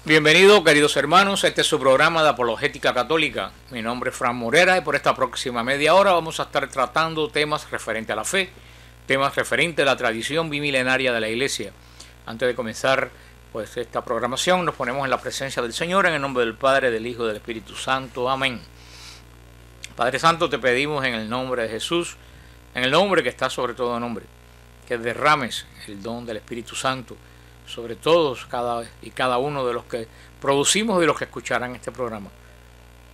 Bienvenidos, queridos hermanos, este es su programa de Apologética Católica. Mi nombre es Fran Morera y por esta próxima media hora vamos a estar tratando temas referentes a la fe, temas referentes a la tradición bimilenaria de la Iglesia. Antes de comenzar pues esta programación nos ponemos en la presencia del Señor en el nombre del Padre, del Hijo y del Espíritu Santo. Amén. Padre Santo, te pedimos en el nombre de Jesús, en el nombre que está sobre todo nombre, que derrames el don del Espíritu Santo sobre todos cada uno de los que producimos y de los que escucharán este programa.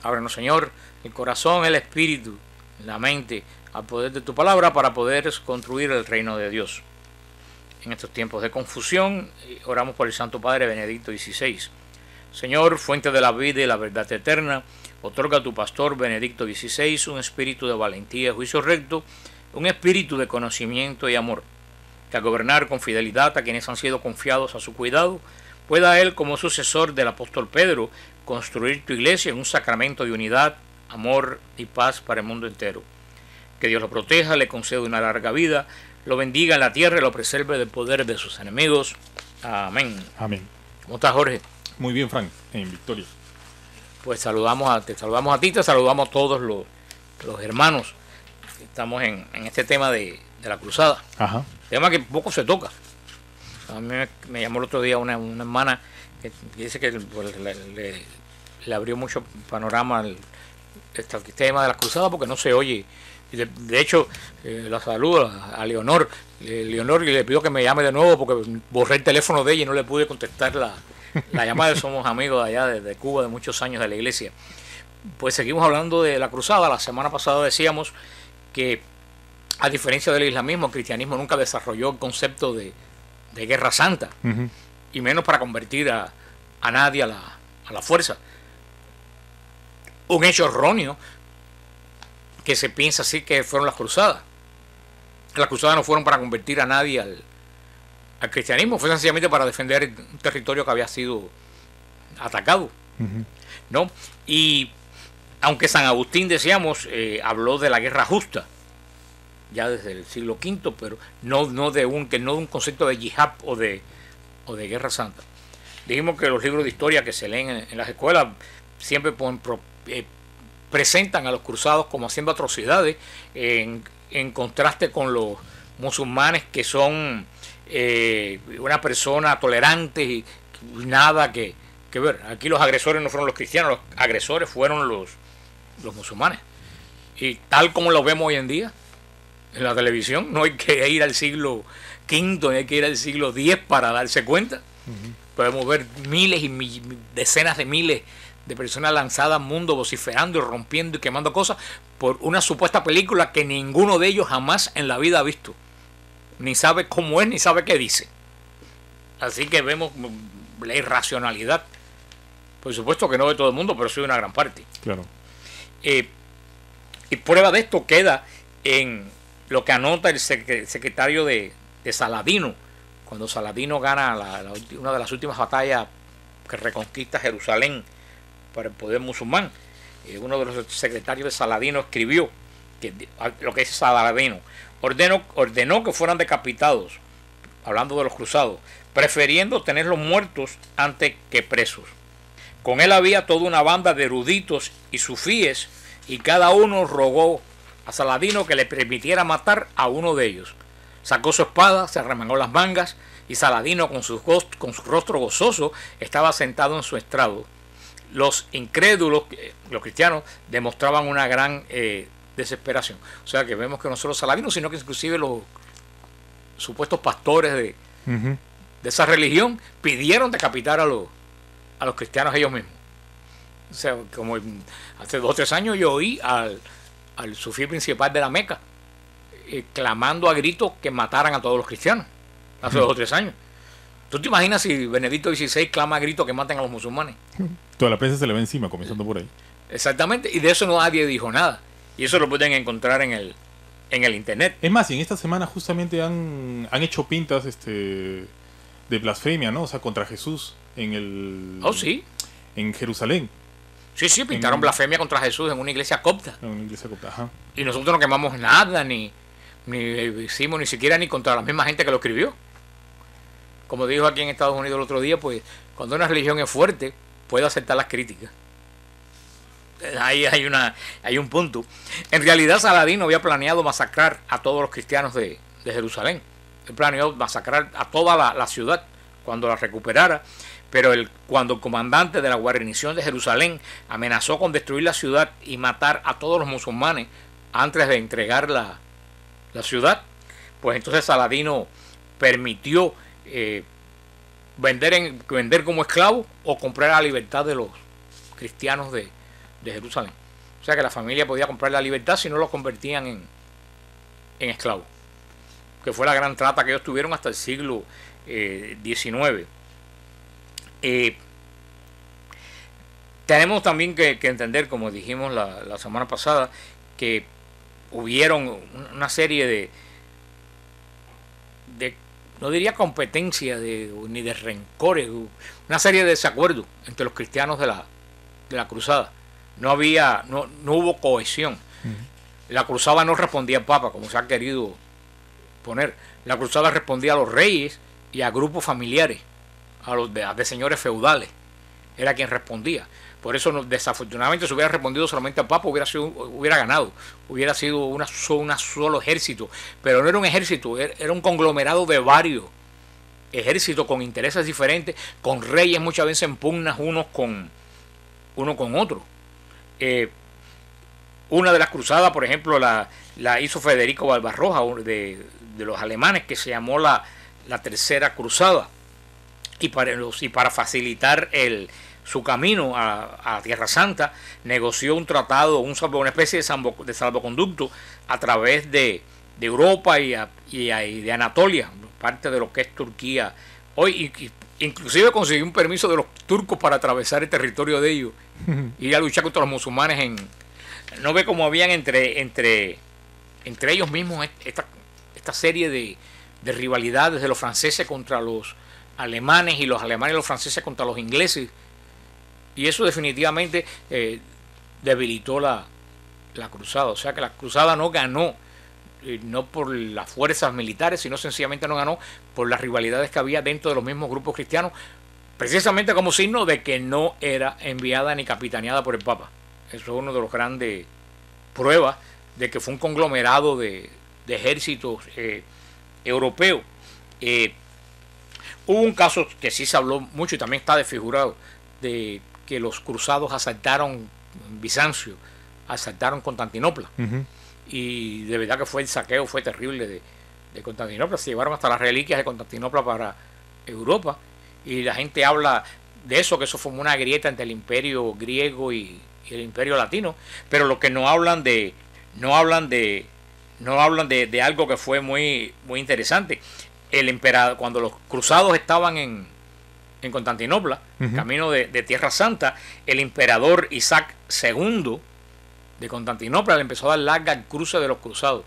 Ábrenos, Señor, el corazón, el espíritu, la mente, al poder de tu palabra para poder construir el reino de Dios. En estos tiempos de confusión, oramos por el Santo Padre Benedicto XVI. Señor, fuente de la vida y la verdad eterna, otorga a tu pastor Benedicto XVI un espíritu de valentía y juicio recto, un espíritu de conocimiento y amor, que al gobernar con fidelidad a quienes han sido confiados a su cuidado, pueda él, como sucesor del apóstol Pedro, construir tu iglesia en un sacramento de unidad, amor y paz para el mundo entero. Que Dios lo proteja, le conceda una larga vida, lo bendiga en la tierra y lo preserve del poder de sus enemigos. Amén. Amén. ¿Cómo estás, Jorge? Muy bien, Frank, en Victoria. Pues te saludamos a ti, te saludamos a todos los hermanos. Estamos en este tema de la cruzada. Ajá. Tema que poco se toca. A mí me llamó el otro día una hermana que dice que pues, le abrió mucho panorama este tema de las cruzadas porque no se oye. De hecho, la saludo a Leonor. Leonor, y le pido que me llame de nuevo porque borré el teléfono de ella y no le pude contestar la llamada. Somos amigos de allá, de Cuba, de muchos años de la iglesia. Pues seguimos hablando de la cruzada. La semana pasada decíamos que, a diferencia del islamismo, el cristianismo nunca desarrolló el concepto de guerra santa, y menos para convertir a nadie a la fuerza. Un hecho erróneo que se piensa así que fueron las cruzadas. Las cruzadas no fueron para convertir a nadie al cristianismo, fue sencillamente para defender un territorio que había sido atacado, ¿no? Y aunque San Agustín, decíamos, habló de la guerra justa ya desde el siglo V, pero no de un concepto de yihad o de guerra santa. Dijimos que los libros de historia que se leen en las escuelas siempre presentan a los cruzados como haciendo atrocidades en contraste con los musulmanes, que son una persona tolerante y nada que ver. Aquí los agresores no fueron los cristianos, los agresores fueron los musulmanes. Y tal como lo vemos hoy en día en la televisión, no hay que ir al siglo V, no hay que ir al siglo X para darse cuenta. Podemos ver miles y decenas de miles de personas lanzadas al mundo, vociferando y rompiendo y quemando cosas por una supuesta película que ninguno de ellos jamás en la vida ha visto, ni sabe cómo es, ni sabe qué dice. Así que vemos la irracionalidad. Por supuesto que no de todo el mundo, pero sí de una gran parte. Claro. Y prueba de esto queda en lo que anota el secretario de Saladino, cuando Saladino gana una de las últimas batallas que reconquista Jerusalén para el poder musulmán. Uno de los secretarios de Saladino escribió que lo que dice Saladino: ordenó que fueran decapitados, hablando de los cruzados, prefiriendo tenerlos muertos antes que presos. Con él había toda una banda de eruditos y sufíes, y cada uno rogó a Saladino que le permitiera matar a uno de ellos. Sacó su espada, se arremangó las mangas, y Saladino, con su rostro gozoso, estaba sentado en su estrado. Los incrédulos, los cristianos, demostraban una gran desesperación. O sea que vemos que no solo Saladino, sino que inclusive los supuestos pastores de esa religión pidieron decapitar a los cristianos ellos mismos. O sea, como hace 2 o 3 años yo oí al sufí principal de la Meca clamando a gritos que mataran a todos los cristianos hace 2 o 3 años. ¿Tú te imaginas si Benedicto XVI clama a gritos que maten a los musulmanes? Toda la prensa se le ve encima, comenzando por ahí. Exactamente, y de eso no nadie dijo nada. Y eso lo pueden encontrar en el internet. Es más, y en esta semana justamente han hecho pintas de blasfemia, ¿no? O sea, contra Jesús sí, en Jerusalén. Sí, pintaron blasfemia contra Jesús en una iglesia copta. En una iglesia copta, ajá. Y nosotros no quemamos nada, ni hicimos ni siquiera ni contra la misma gente que lo escribió. como dijo aquí en Estados Unidos el otro día, pues cuando una religión es fuerte, puede aceptar las críticas. Ahí hay un punto. En realidad Saladino había planeado masacrar a todos los cristianos de Jerusalén. Él planeó masacrar a toda la ciudad cuando la recuperara, pero cuando el comandante de la guarnición de Jerusalén amenazó con destruir la ciudad y matar a todos los musulmanes antes de entregar la ciudad, pues entonces Saladino permitió vender como esclavo o comprar la libertad de los cristianos de Jerusalén. O sea que la familia podía comprar la libertad si no los convertían en esclavos, que fue la gran trata que ellos tuvieron hasta el siglo XIX. Tenemos también que entender, como dijimos la semana pasada, que hubieron una serie de no diría competencia ni de rencores, una serie de desacuerdos entre los cristianos de la cruzada. No hubo cohesión. La cruzada no respondía al Papa, como se ha querido poner. La cruzada respondía a los reyes y a grupos familiares, a los de señores feudales. Era quien respondía. Por eso, desafortunadamente, si hubiera respondido solamente al Papa, hubiera ganado. Hubiera sido un solo ejército. Pero no era un ejército, era un conglomerado de varios ejércitos con intereses diferentes, con reyes muchas veces en pugnas uno con otro. Una de las cruzadas, por ejemplo, la hizo Federico Barbarroja de los alemanes, que se llamó la Tercera Cruzada, y para facilitar su camino a Tierra Santa, negoció un tratado, una especie de salvoconducto a través de Europa y de Anatolia, parte de lo que es Turquía hoy, inclusive consiguió un permiso de los turcos para atravesar el territorio de ellos y a luchar contra los musulmanes. No ve cómo habían entre ellos mismos esta serie de rivalidades de los franceses contra los alemanes y los alemanes y los franceses contra los ingleses, y eso definitivamente debilitó la cruzada. O sea que la cruzada no ganó, no por las fuerzas militares, sino sencillamente no ganó por las rivalidades que había dentro de los mismos grupos cristianos, precisamente como signo de que no era enviada ni capitaneada por el Papa. Eso es uno de los grandes pruebas de que fue un conglomerado de ejércitos europeos. Hubo un caso que sí se habló mucho y también está desfigurado, de que los cruzados asaltaron Bizancio, asaltaron Constantinopla. Y de verdad que el saqueo fue terrible de Constantinopla. Se llevaron hasta las reliquias de Constantinopla para Europa, y la gente habla de eso, que eso formó una grieta entre el imperio griego y el imperio latino, pero lo que no hablan de algo que fue muy interesante. El emperador, cuando los cruzados estaban en Constantinopla, camino de Tierra Santa, el emperador Isaac II de Constantinopla le empezó a dar larga al cruce de los cruzados,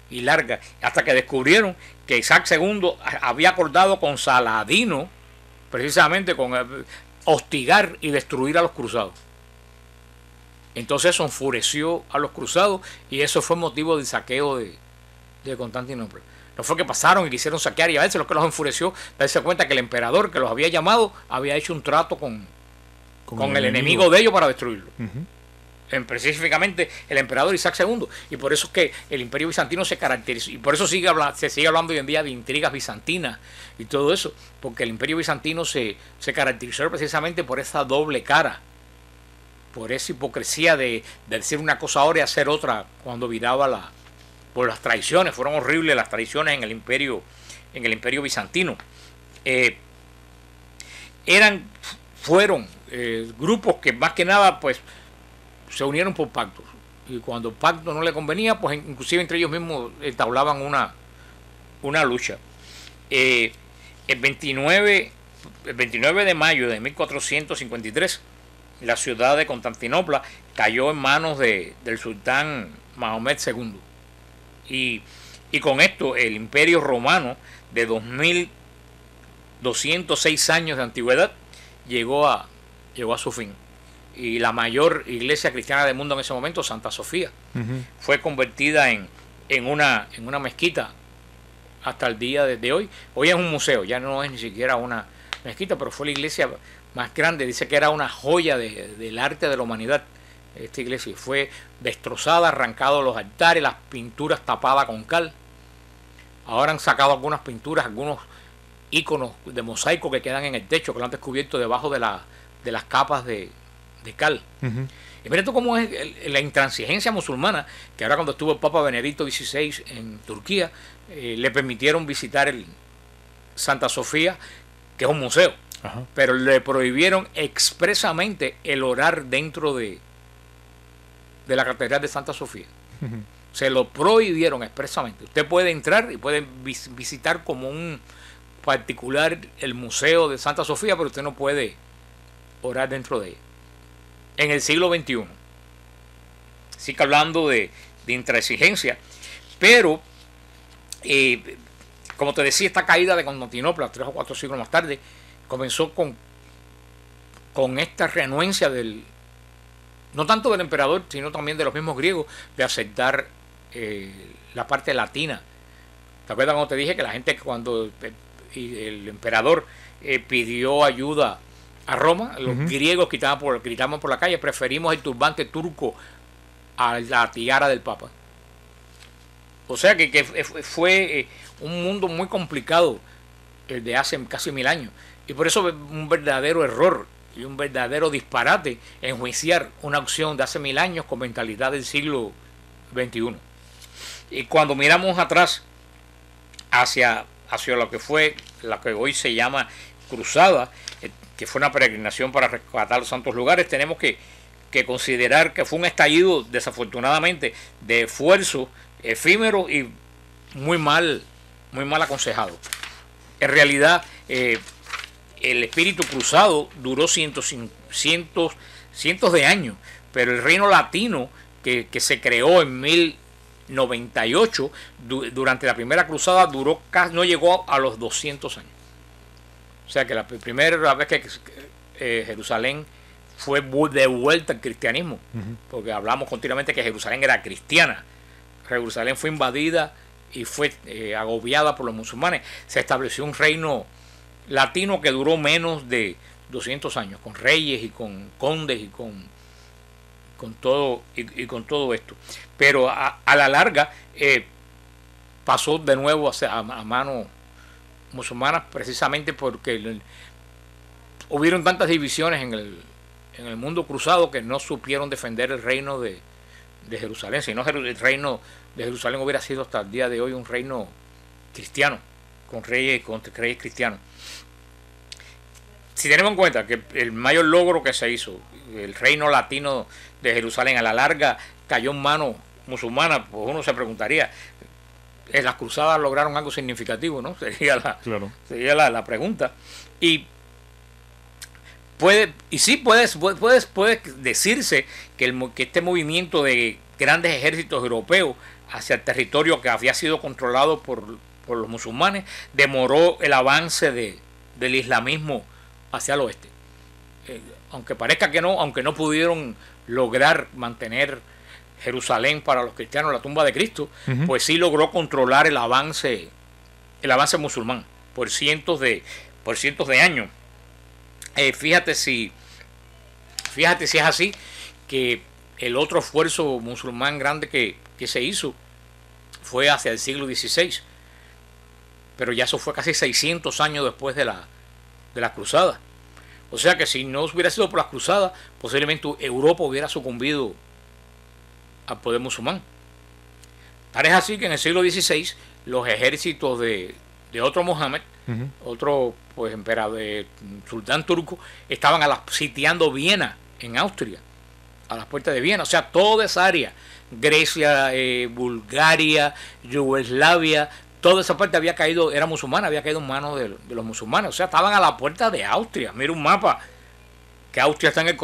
y larga, hasta que descubrieron que Isaac II había acordado con Saladino precisamente con hostigar y destruir a los cruzados. Entonces eso enfureció a los cruzados, y eso fue motivo del saqueo de Constantinopla. No fue que pasaron y quisieron saquear, y a veces lo que los enfureció, darse cuenta que el emperador que los había llamado había hecho un trato con el enemigo de ellos para destruirlo. Específicamente el emperador Isaac II. Y por eso es que el imperio bizantino se caracterizó, y por eso se sigue hablando hoy en día de intrigas bizantinas y todo eso, porque el imperio bizantino se caracterizó precisamente por esa doble cara, por esa hipocresía de decir una cosa ahora y hacer otra cuando viraba por las traiciones. Fueron horribles las traiciones en el imperio bizantino. Fueron grupos que más que nada pues se unieron por pactos, y cuando el pacto no le convenía, pues inclusive entre ellos mismos entablaban una lucha. El 29 de mayo de 1453 la ciudad de Constantinopla cayó en manos del sultán Mahomet II, y con esto el imperio romano de 2206 años de antigüedad llegó a su fin. Y la mayor iglesia cristiana del mundo en ese momento, Santa Sofía, fue convertida en una mezquita hasta el día de hoy. Hoy es un museo, ya no es ni siquiera una mezquita, pero fue la iglesia más grande. Dice que era una joya del arte de la humanidad. Esta iglesia fue destrozada, arrancado los altares, las pinturas tapadas con cal. Ahora han sacado algunas pinturas, algunos íconos de mosaico que quedan en el techo, que lo han descubierto debajo de las capas de cal. Y mira tú cómo es la intransigencia musulmana, que ahora cuando estuvo el Papa Benedicto XVI en Turquía, le permitieron visitar el Santa Sofía, que es un museo, pero le prohibieron expresamente el orar dentro de la Catedral de Santa Sofía. Se lo prohibieron expresamente. Usted puede entrar y puede visitar como un particular el museo de Santa Sofía, pero usted no puede orar dentro de ella. En el siglo XXI. Sí que hablando de intransigencia, pero como te decía, esta caída de Constantinopla 3 o 4 siglos más tarde comenzó con esta renuencia no tanto del emperador, sino también de los mismos griegos, de aceptar la parte latina. ¿Te acuerdas cuando te dije que la gente, cuando el emperador pidió ayuda a Roma, los griegos gritaban por la calle, preferimos el turbante turco a la tiara del Papa? O sea que fue un mundo muy complicado el de hace casi 1000 años. Y por eso es un verdadero error y un verdadero disparate enjuiciar una opción de hace 1000 años con mentalidad del siglo XXI. Y cuando miramos atrás hacia lo que fue, la que hoy se llama cruzada, que fue una peregrinación para rescatar los santos lugares, tenemos que considerar que fue un estallido, desafortunadamente, de esfuerzo efímero y muy mal aconsejado. En realidad, el espíritu cruzado duró cientos de años, pero el reino latino que se creó en 1098 durante la primera cruzada no llegó a los 200 años. O sea que la primera vez que Jerusalén fue devuelta al cristianismo, porque hablamos continuamente que Jerusalén era cristiana. Jerusalén fue invadida y fue agobiada por los musulmanes. Se estableció un reino latino que duró menos de 200 años, con reyes y con condes y con todo esto. Pero a la larga pasó de nuevo a manos musulmanas, precisamente porque hubieron tantas divisiones en el mundo cruzado que no supieron defender el reino de Jerusalén. Si no, el reino de Jerusalén hubiera sido hasta el día de hoy un reino cristiano, con reyes cristianos. Si tenemos en cuenta que el mayor logro que se hizo, el reino latino de Jerusalén, a la larga cayó en manos musulmanas, pues uno se preguntaría, ¿las cruzadas lograron algo significativo? ¿No? Sería la pregunta. Y puede decirse que este movimiento de grandes ejércitos europeos hacia el territorio que había sido controlado por los musulmanes demoró el avance del islamismo hacia el oeste. Aunque parezca que no, aunque no pudieron lograr mantener Jerusalén para los cristianos, la tumba de Cristo, pues sí logró controlar el avance musulmán por cientos de años. Fíjate si es así, que el otro esfuerzo musulmán grande que se hizo fue hacia el siglo XVI, pero ya eso fue casi 600 años después de la cruzada. O sea que si no hubiera sido por las cruzadas, posiblemente Europa hubiera sucumbido al poder musulmán. Tal es así que en el siglo XVI los ejércitos de otro Mohammed, otro pues emperador, sultán turco, estaban sitiando Viena, en Austria, a las puertas de Viena. O sea, toda esa área, Grecia, Bulgaria, Yugoslavia, toda esa parte era musulmana, había caído en manos de los musulmanes. O sea, estaban a la puerta de Austria. Mira un mapa, que Austria está en el